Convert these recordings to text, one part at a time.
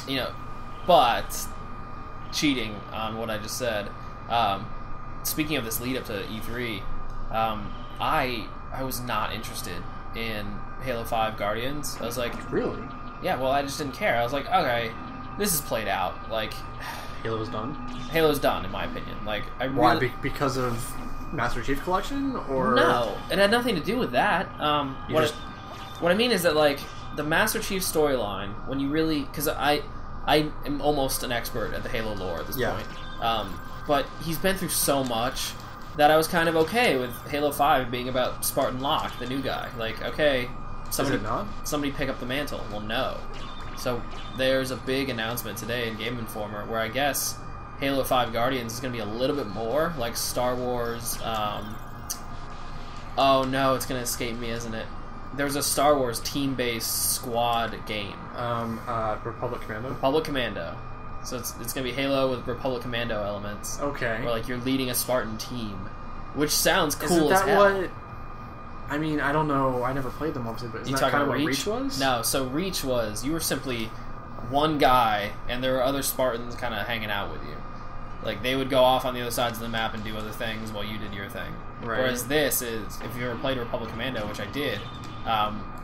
You know, but cheating on what I just said. Speaking of this lead up to E3, I was not interested in Halo 5 Guardians. I was like, really? Yeah. Well, I just didn't care. I was like, okay, this is played out. Like, Halo's done. Halo's done, in my opinion. Like, Why? Because of Master Chief Collection, or no? It had nothing to do with that. What I mean is that, like, the Master Chief storyline, when you really, because I am almost an expert at the Halo lore at this point. But he's been through so much that I was kind of okay with Halo 5 being about Spartan Locke, the new guy. Like, okay, somebody pick up the mantle. Well, no. So there's a big announcement today in Game Informer where I guess Halo 5 Guardians is going to be a little bit more like Star Wars. Oh no, it's going to escape me, isn't it? There's a Star Wars team-based squad game. Republic Commando? Republic Commando. So it's going to be Halo with Republic Commando elements. Okay. Where, like, you're leading a Spartan team. Which sounds cool isn't that as hell. What... I mean, I don't know. I never played them, obviously, but isn't that kind of what Reach was? No, so Reach was, you were simply one guy, and there were other Spartans kind of hanging out with you. Like, they would go off on the other sides of the map and do other things while you did your thing. Right. Whereas this is, if you ever played Republic Commando, which I did,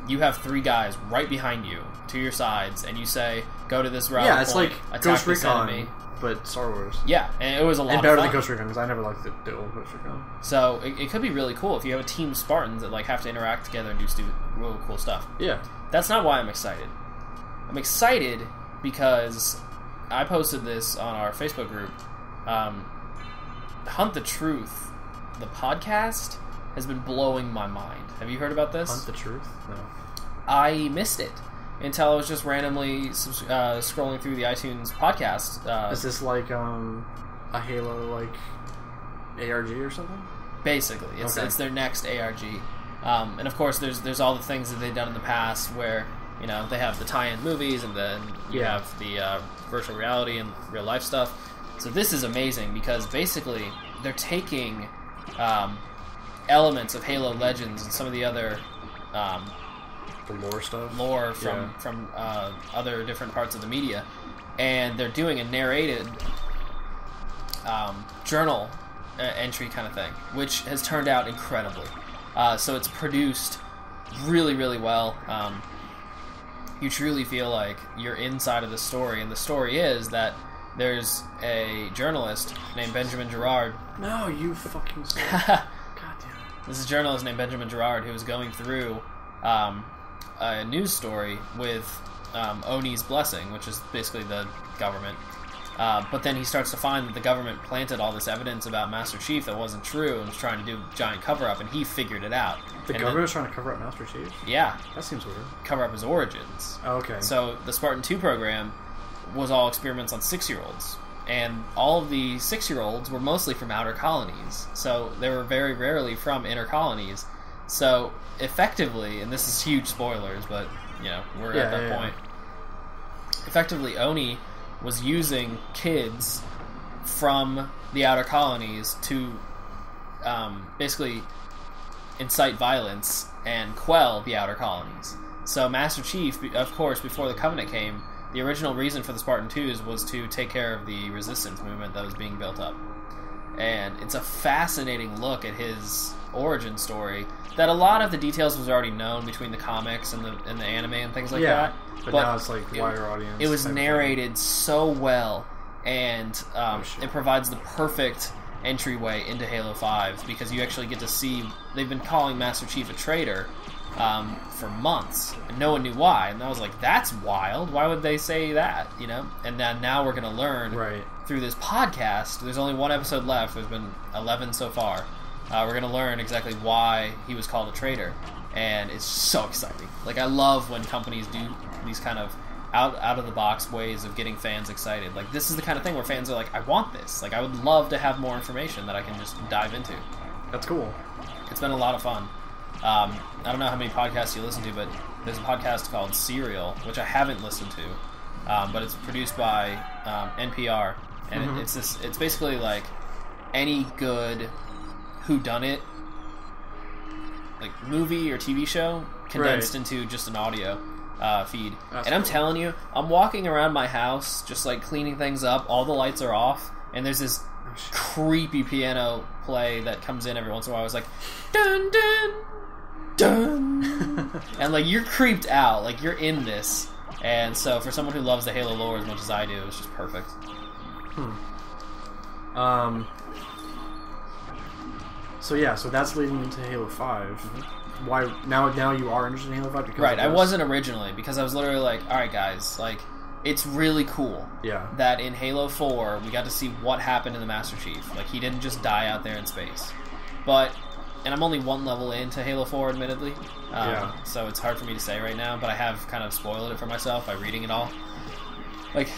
you have 3 guys right behind you, to your sides, and you say, go to this route. Yeah, it's point, like Ghost Recon, but Star Wars. Yeah, and it was a lot of fun. And better than Ghost Recon, because I never liked the old Ghost Recon. So, it could be really cool if you have a team of Spartans that, like, have to interact together and do really cool stuff. Yeah. That's not why I'm excited. I'm excited because I posted this on our Facebook group. Hunt the Truth, the podcast, has been blowing my mind. Have you heard about this? Hunt the Truth? No. I missed it until I was just randomly scrolling through the iTunes podcast. Is this like a Halo like ARG or something? Basically, it's their next ARG, and of course there's all the things that they've done in the past where, you know, they have the tie-in movies and then you have the virtual reality and real life stuff. So this is amazing because basically they're taking elements of Halo Legends and some of the other the lore stuff, from other different parts of the media, and they're doing a narrated journal entry kind of thing, which has turned out incredibly. So it's produced really, really well. You truly feel like you're inside of the story, and the story is that there's a journalist named Benjamin Gerard. No, you fucking God damn. This is a journalist named Benjamin Gerard who was going through a news story with Oni's blessing, which is basically the government. But then he starts to find that the government planted all this evidence about Master Chief that wasn't true and was trying to do a giant cover-up, and he figured it out. The government was trying to cover up Master Chief? Yeah. That seems weird. Cover up his origins. Oh, okay. So the Spartan 2 program was all experiments on 6-year-olds. And all of the 6-year-olds were mostly from outer colonies. So they were very rarely from inner colonies. So effectively, and this is huge spoilers, but, you know, we're at that point. Effectively, Oni was using kids from the outer colonies to basically incite violence and quell the outer colonies. So Master Chief, of course, before the Covenant came, the original reason for the Spartan 2s was to take care of the resistance movement that was being built up. And it's a fascinating look at his origin story that a lot of the details was already known between the comics and the anime and things like that. But now it's like wider audience. It was narrated so well, and it provides the perfect entryway into Halo 5 because you actually get to see. They've been calling Master Chief a traitor for months, and no one knew why. And I was like, "That's wild. Why would they say that?" You know. And then now we're going to learn through this podcast. There's only one episode left. There's been 11 so far. We're going to learn exactly why he was called a traitor, and it's so exciting. Like, I love when companies do these kind of out of the box ways of getting fans excited. Like, this is the kind of thing where fans are like, I want this. Like, I would love to have more information that I can just dive into. That's cool. It's been a lot of fun. I don't know how many podcasts you listen to, but there's a podcast called Serial, which I haven't listened to, but it's produced by NPR, and it's basically like any good whodunit, like movie or TV show condensed into just an audio. feed. That's and I'm cool. telling you, I'm walking around my house just like cleaning things up. All the lights are off, and there's this creepy piano play that comes in every once in a while. I was like, dun dun dun, and like you're creeped out, like you're in this. And so for someone who loves the Halo lore as much as I do, it's just perfect. So yeah, so that's leading into Halo 5. Why now you are interested in Halo 5 because Right, I wasn't originally, because I was literally like, alright guys, like, it's really cool that in Halo 4 we got to see what happened to the Master Chief. Like, he didn't just die out there in space. But, and I'm only one level into Halo 4, admittedly, so it's hard for me to say right now, but I have kind of spoiled it for myself by reading it all. Like,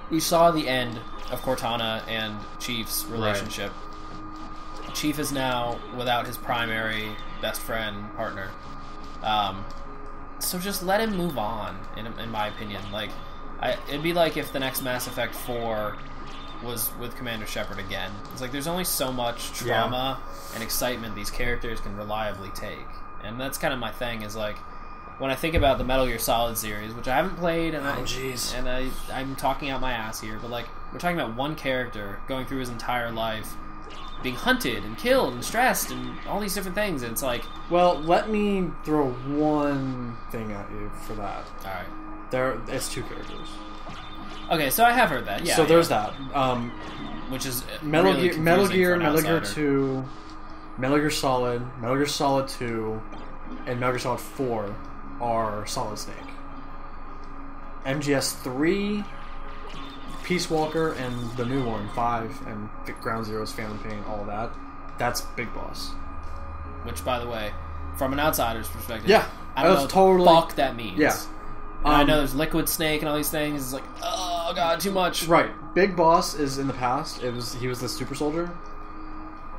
we saw the end of Cortana and Chief's relationship. Right. Chief is now without his primary best friend partner. So just let him move on, in my opinion. Like, it'd be like if the next Mass Effect 4 was with Commander Shepard again. It's like there's only so much trauma and excitement these characters can reliably take. And that's kind of my thing, is like, when I think about the Metal Gear Solid series, which I haven't played, and I'm talking out my ass here, but like, we're talking about one character going through his entire life, being hunted and killed and stressed and all these different things, and it's like... Well, let me throw one thing at you for that. Alright. It's two characters. Okay, so I have heard that, yeah. So there's that. Which is Metal really Gear, Metal Gear outsider. 2, Metal Gear Solid, Metal Gear Solid 2, and Metal Gear Solid 4 are Solid Snake. MGS 3, Peace Walker, and the new one, 5, and Ground Zeroes, Phantom Pain, all of that. That's Big Boss. Which, by the way, from an outsider's perspective, I that's don't know what totally, the fuck that means. Yeah. And I know there's Liquid Snake and all these things. It's like, oh god, too much. Right. Big Boss is in the past. He was the super soldier.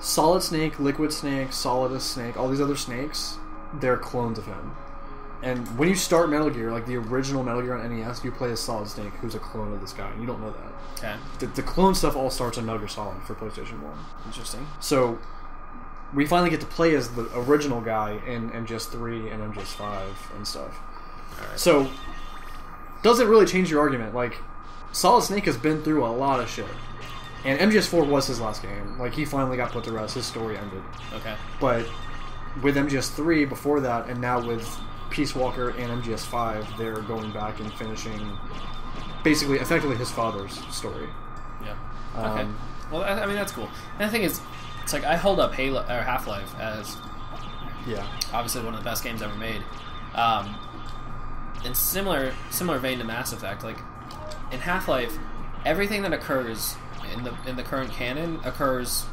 Solid Snake, Liquid Snake, Solidus Snake, all these other snakes, they're clones of him. And when you start Metal Gear, like the original Metal Gear on NES, you play as Solid Snake, who's a clone of this guy, and you don't know that. Okay. The clone stuff all starts on Metal Gear Solid for PlayStation 1. Interesting. So, we finally get to play as the original guy in MGS3 and MGS5 and stuff. Alright. So, doesn't really change your argument. Like, Solid Snake has been through a lot of shit. And MGS4 was his last game. Like, he finally got put to rest. His story ended. Okay. But with MGS3 before that, and now with Peace Walker and MGS5, they're going back and finishing basically, effectively his father's story. Yeah. Okay. Well, I mean, that's cool. And the thing is, it's like, I hold up Halo or Half-Life as obviously one of the best games ever made. In similar vein to Mass Effect, like in Half-Life, everything that occurs in the current canon occurs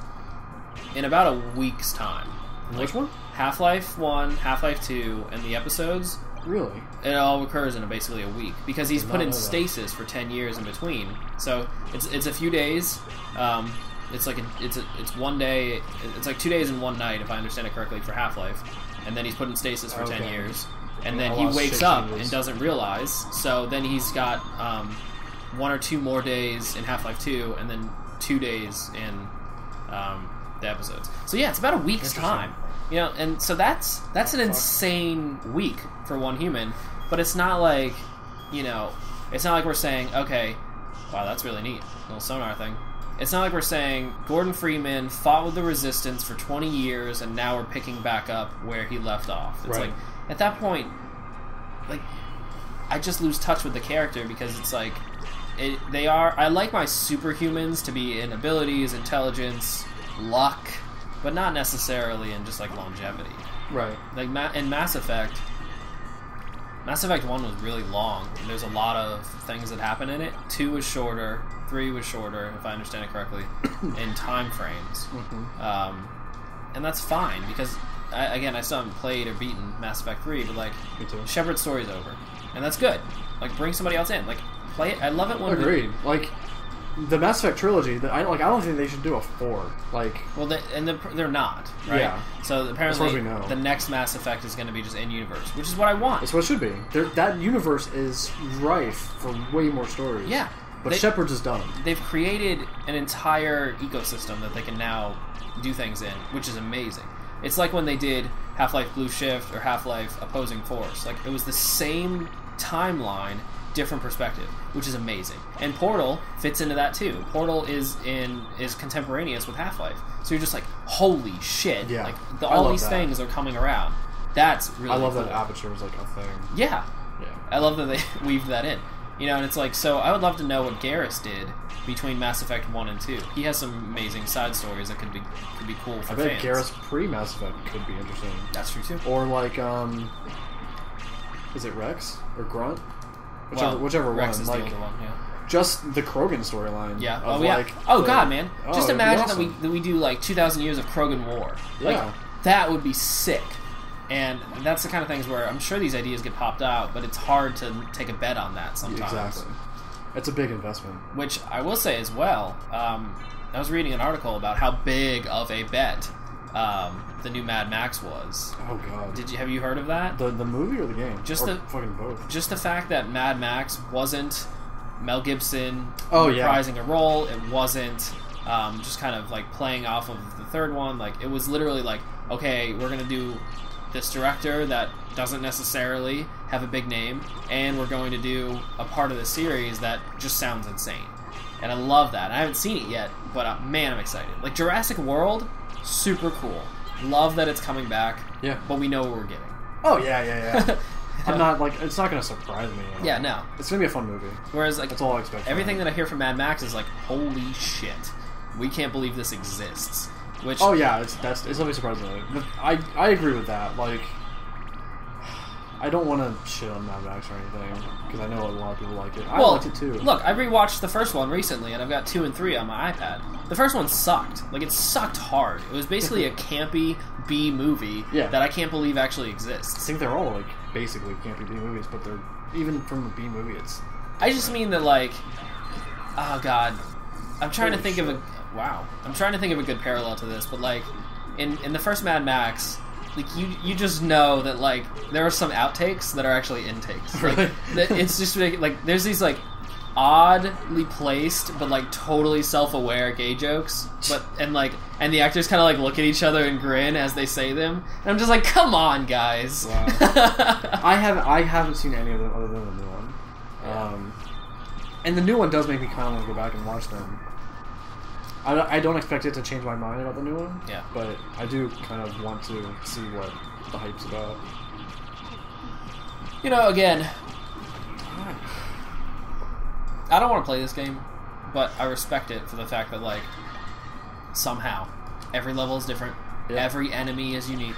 in about a week's time. Which one? Half-Life 1, Half-Life 2, and the episodes. Really? It all occurs in basically a week, because he's put in stasis for 10 years in between. So it's a few days. It's like it's 1 day. It's like 2 days and 1 night, if I understand it correctly, for Half-Life. And then he's put in stasis for 10 years. And then he wakes up and doesn't realize. So then he's got 1 or 2 more days in Half-Life 2, and then 2 days in the episodes. So yeah, it's about a week's time. You know, and so that's an insane week for one human. But it's not like, you know, it's not like we're saying, okay, wow, that's really neat, little sonar thing. It's not like we're saying Gordon Freeman fought with the Resistance for 20 years and now we're picking back up where he left off. It's like, at that point, like, I just lose touch with the character, because it's like, I like my superhumans to be in abilities, intelligence, luck, but not necessarily in just like longevity. Right. Like in Mass Effect 1 was really long. There's a lot of things that happen in it. 2 was shorter. 3 was shorter, if I understand it correctly, in time frames. And that's fine, because I still haven't played or beaten Mass Effect 3, but like, Shepard's story's over, and that's good. Like, bring somebody else in. Like, play it. I love it when agreed. Like, the Mass Effect trilogy, I don't think they should do a 4. Like, well, they're not, right? Yeah. So apparently, as far as we know, the next Mass Effect is going to be just in universe, which is what I want. That's what it should be. That universe is rife for way more stories. Yeah. But Shepard's is done. They've created an entire ecosystem that they can now do things in, which is amazing. It's like when they did Half-Life Blue Shift or Half-Life Opposing Force. Like, it was the same timeline, different perspective, which is amazing. And Portal fits into that too. Portal is contemporaneous with Half-Life, so you're just like, holy shit! Yeah, like all these things are coming around. That's really I love cool. that Aperture is like a thing. Yeah, yeah. I love that they weaved that in. You know, and it's like, so I would love to know what Garrus did between Mass Effect 1 and 2. He has some amazing side stories that could be cool for fans. I bet Garrus pre-Mass Effect could be interesting. That's true too. Or like, is it Rex or Grunt? Whichever Rex one. is like, the older one, yeah. Just the Krogan storyline. Yeah. Of yeah. Like God, man. Just imagine awesome. that we do like 2,000 years of Krogan war. Like, Yeah. that would be sick. And that's the kind of things where I'm sure these ideas get popped out, but it's hard to take a bet on that sometimes. Exactly. It's a big investment. Which I will say as well, I was reading an article about how big of a bet the new Mad Max was. Oh god. Have you heard of that? The movie or the game? Just or fucking both. Just the fact that Mad Max wasn't Mel Gibson yeah. reprising a role. It wasn't just kind of like playing off of the third one. Like, it was literally like, okay, we're gonna do this director that doesn't necessarily have a big name, and we're going to do a part of the series that just sounds insane. And I love that. I haven't seen it yet, but man, I'm excited. Like, Jurassic World, super cool. Love that it's coming back. Yeah. But we know what we're getting. Oh yeah. I'm not like, it's not gonna surprise me. Yeah, no. It's gonna be a fun movie. Whereas, like, that's all I expect. Everything that I hear from Mad Max is like, holy shit, we can't believe this exists. Which, oh yeah, it's something surprising. I agree with that. Like, I don't want to shit on Mad Max or anything because I know a lot of people like it. I liked it too. Look, I rewatched the first one recently, and I've got 2 and 3 on my iPad. The first one sucked. Like, it sucked hard. It was basically a campy B movie that I can't believe actually exists. I think they're all like basically campy B movies, but they're even from a B movie. I just mean that, like, oh god, I'm trying to think of a. Wow. I'm trying to think of a good parallel to this, but, like, in the first Mad Max, like, you just know that, like, there are some outtakes that are actually intakes. Like, it's just, like, there's these, like, oddly placed, but, like, totally self-aware gay jokes, and the actors kind of, like, look at each other and grin as they say them, and I'm just like, come on, guys. Wow. I haven't seen any of them other than the new one. Yeah. And the new one does make me kind of want to go back and watch them. I don't expect it to change my mind about the new one. Yeah. But I do kind of want to see what the hype's about. You know, again, I don't want to play this game, but I respect it for the fact that, like, somehow every level is different. Yeah. Every enemy is unique.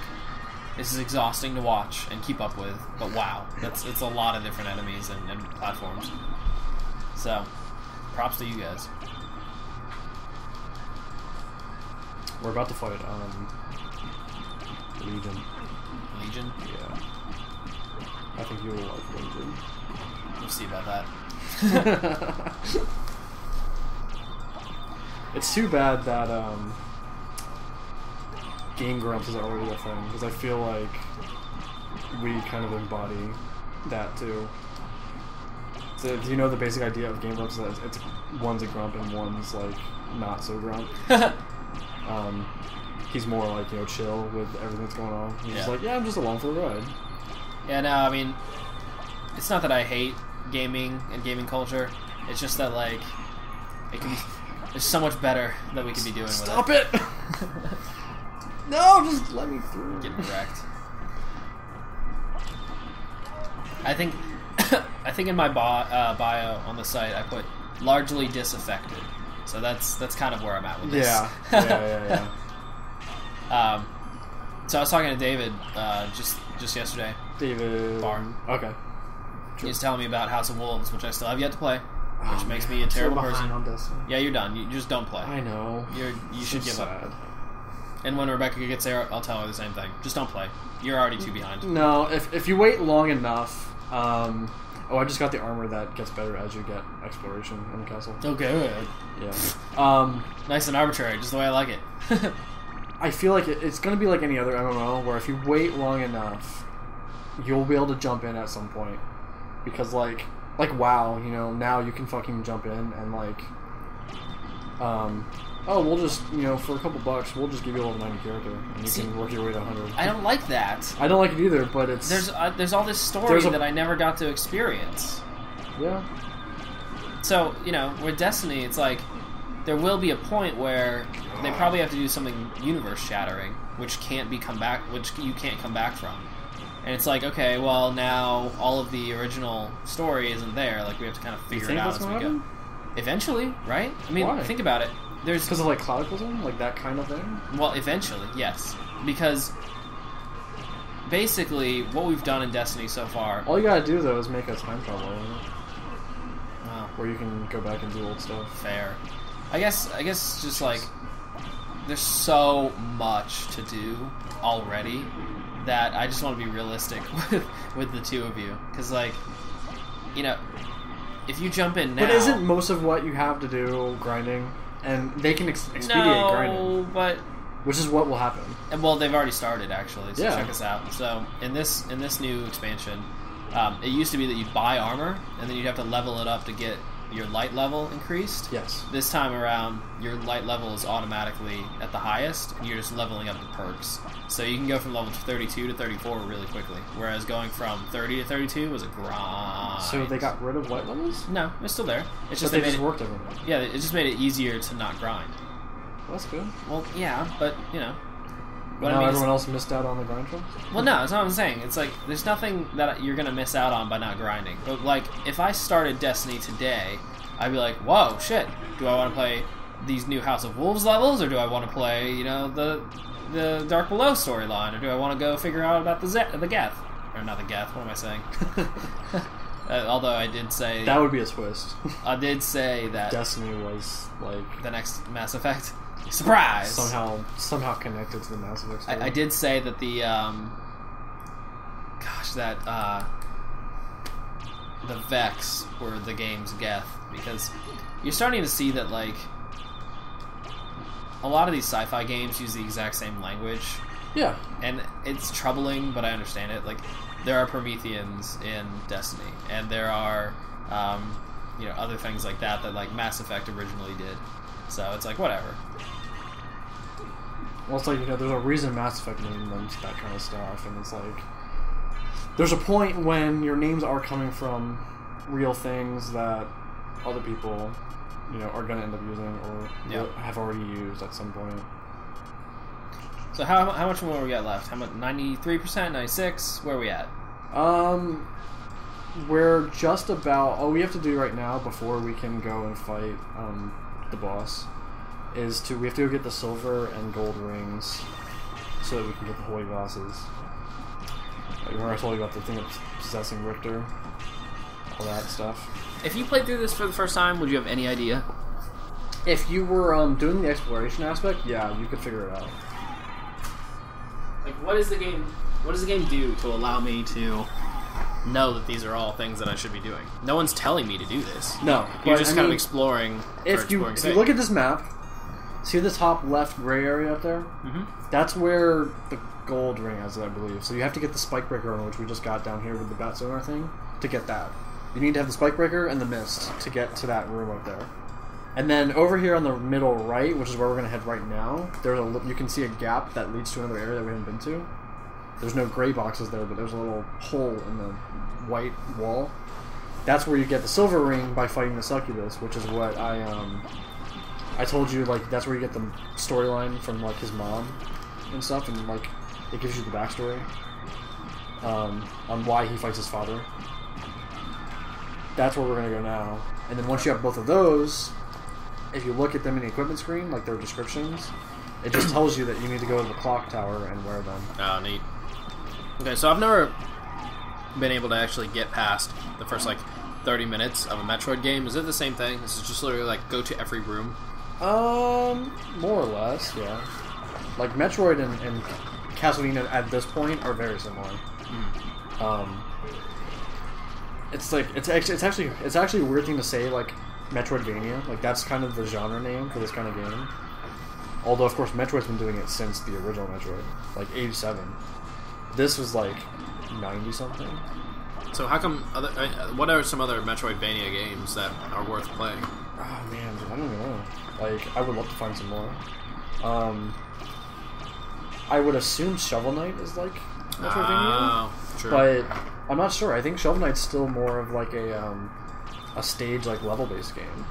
This is exhausting to watch and keep up with, but wow, it's a lot of different enemies and platforms. So, props to you guys. We're about to fight Legion. Legion? Yeah. I think you will like Legion. We'll see about that. It's too bad that Game Grumps is already a thing, because I feel like we kind of embody that too. So, do you know the basic idea of Game Grumps? Is that it's one's a grump and one's like not so grump. He's more like, you know, chill with everything that's going on. He's just like, yeah, I'm just along for the ride. Yeah, no, I mean, it's not that I hate gaming and gaming culture. It's just that, like, it can be, there's so much better that we could be doing with it. Stop it! No, just let me through. Getting wrecked. I think in my bio on the site I put largely disaffected. So that's kind of where I'm at with this. Yeah. So I was talking to David just yesterday. David Barr. Okay. He was telling me about House of Wolves, which I still have yet to play, which makes me a terrible person. On Destiny. Yeah, you're done. You just don't play. I know. You should give sad. up. And when Rebecca gets there, I'll tell her the same thing. Just don't play. You're already too behind. No, if you wait long enough. I just got the armor that gets better as you get exploration in the castle. Oh, good. Yeah. Nice and arbitrary, just the way I like it. I feel like it's going to be like any other MMO, where if you wait long enough, you'll be able to jump in at some point. Because, like WoW, you know, now you can fucking jump in and, like, oh, we'll just, for a couple bucks, we'll just give you a level 90 character, and you can work your way to 100. I don't like that. I don't like it either, but it's... There's all this story that I never got to experience. Yeah. So, with Destiny, it's like, there will be a point where they probably have to do something universe-shattering, which you can't come back from. And it's like, okay, well, now all of the original story isn't there. Like, we have to kind of figure it out as we go. Eventually, right? I mean, Why? Think about it. Because of, like, Cloudicalism? Like, that kind of thing? Well, eventually, yes. Because, basically, what we've done in Destiny so far... All you gotta do, though, is make a time travel, Wow. where you can go back and do old stuff. Fair. I guess just, like, there's so much to do already that I just want to be realistic with the two of you. Because, like, if you jump in now... But isn't most of what you have to do grinding? And they can expedite grinding. But... Which is what will happen. Well, they've already started, actually, so yeah. Check us out. So, in this new expansion, it used to be that you'd buy armor, and then you'd have to level it up to get your light level increased. Yes. This time around, your light level is automatically at the highest, and you're just leveling up the perks. So you can go from level 32 to 34 really quickly, whereas going from 30 to 32 was a grind. So they got rid of light levels? No, it's still there. It's just they just worked everywhere. Yeah, it just made it easier to not grind. Well, that's good. Well, yeah, but, But now everyone else missed out on the grind tricks? Well, no, that's not what I'm saying. It's like, there's nothing that you're going to miss out on by not grinding. But, like, if I started Destiny today, I'd be like, whoa, shit, do I want to play these new House of Wolves levels, or do I want to play, the Dark Below storyline, or do I want to go figure out about the Geth? Or not the Geth, what am I saying? Although I did say... That would be a twist. I did say that... Destiny was, like... The next Mass Effect... Surprise! Somehow connected to the Mass Effect story. I did say that the the Vex were the game's Geth, because you're starting to see that, like, a lot of these sci-fi games use the exact same language. Yeah. And it's troubling, but I understand it. Like, there are Prometheans in Destiny, and there are other things like that like Mass Effect originally did. So it's like, whatever. Well, it's like, there's a reason Mass Effect named them that kind of stuff, and it's like... There's a point when your names are coming from real things that other people, are going to end up using, or have already used at some point. So how much more we got left? How much? 93%? 96%? Where are we at? We're just about... All we have to do right now, before we can go and fight the boss, is we have to go get the silver and gold rings so that we can get the holy bosses. Remember I told you about the thing of possessing Richter? All that stuff. If you played through this for the first time, would you have any idea? If you were doing the exploration aspect, yeah, you could figure it out. Like, what does the game do to allow me to know that these are all things that I should be doing? No one's telling me to do this. No. You're just kind of exploring. If you look at this map, see the top left gray area up there? Mm-hmm. That's where the gold ring is, I believe. So you have to get the spike breaker on, which we just got down here with the bat sonar thing, to get that. You need to have the spike breaker and the mist to get to that room up there. And then over here on the middle right, which is where we're going to head right now, you can see a gap that leads to another area that we haven't been to. There's no gray boxes there, but there's a little hole in the white wall. That's where you get the silver ring by fighting the succubus, which is what I told you, like, that's where you get the storyline from, like, his mom and stuff, and, like, it gives you the backstory on why he fights his father. That's where we're going to go now. And then once you have both of those, if you look at them in the equipment screen, like their descriptions, it just tells you that you need to go to the clock tower and wear them. Oh, neat. Okay, so I've never been able to actually get past the first, like, 30 minutes of a Metroid game. Is it the same thing? This is just literally, like, go to every room? More or less, yeah. Like, Metroid and Castlevania at this point are very similar. It's like it's actually a weird thing to say, like Metroidvania. Like, that's kind of the genre name for this kind of game. Although, of course, Metroid's been doing it since the original Metroid, like 87. This was like 90 something. So how come what are some other Metroidvania games that are worth playing? Oh man, I don't even know. Like, I would love to find some more. I would assume Shovel Knight is like Metroidvania, true. but I'm not sure. I think Shovel Knight's still more of like a stage like level based game.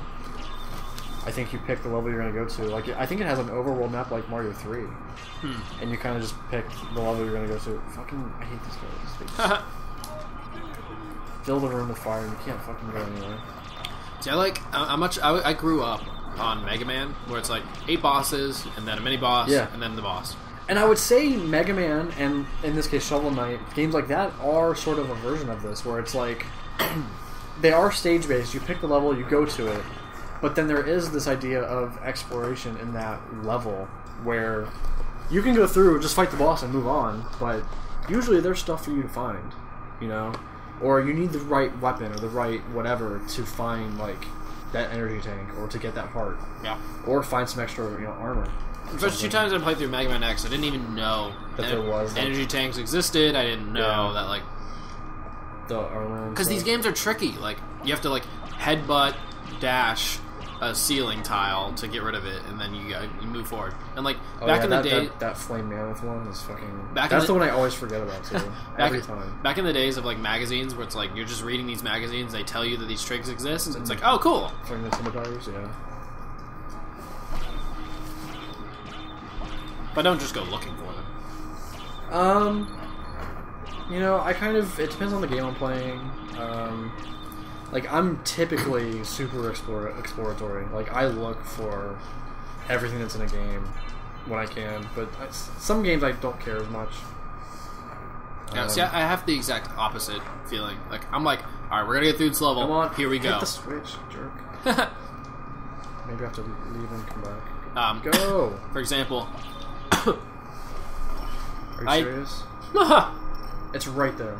I think you pick the level you're gonna go to. Like, I think it has an overworld map like Mario 3, and you kind of just pick the level you're gonna go to. Fucking, I hate these guys. Fill the room with fire, and you can't fucking go anywhere. See, I grew up on Mega Man, where it's like 8 bosses, and then a mini boss, and then the boss. And I would say Mega Man, and in this case Shovel Knight, games like that are sort of a version of this, where it's like, they are stage-based, you pick the level, you go to it, but then there is this idea of exploration in that level, where you can go through, just fight the boss and move on, but usually there's stuff for you to find, you know? Or you need the right weapon, or the right whatever, to find, like, that energy tank, or to get that part. Yeah. Or find some extra, armor. The first 2 times I played through Mega Man X, I didn't even know that there was energy tanks existed. I didn't know that, like, the armor. Because these games are tricky. Like, you have to, like, headbutt, dash a ceiling tile to get rid of it, and then you move forward. And, like, back in the day... That Flame Mammoth one is fucking... That's the one I always forget about, too. Every time. Back in the days of, like, magazines, where it's like, you're just reading these magazines, they tell you that these tricks exist, it's like, oh, cool! From the Timidours, yeah. But don't just go looking for them. I kind of... It depends on the game I'm playing. Like, I'm typically super exploratory. Like, I look for everything that's in a game when I can. But some games I don't care as much. Yeah, see, I have the exact opposite feeling. Like, I'm like, alright, we're gonna get through this level. Come on, here we go. hit the switch, jerk. Maybe I have to leave and come back. Go! For example... Are you serious? It's right there.